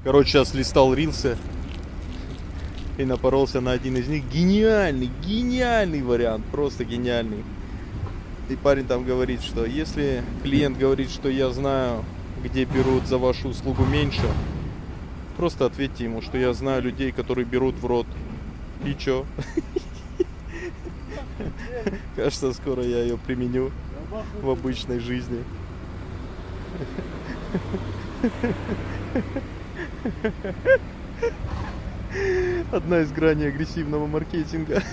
Короче, сейчас листал рилсы и напоролся на один из них. Гениальный вариант, просто гениальный. И парень там говорит, что если клиент говорит, что я знаю, где берут за вашу услугу меньше, просто ответьте ему, что я знаю людей, которые берут в рот. И чё? Кажется, скоро я ее применю в обычной жизни. Одна из граней агрессивного маркетинга.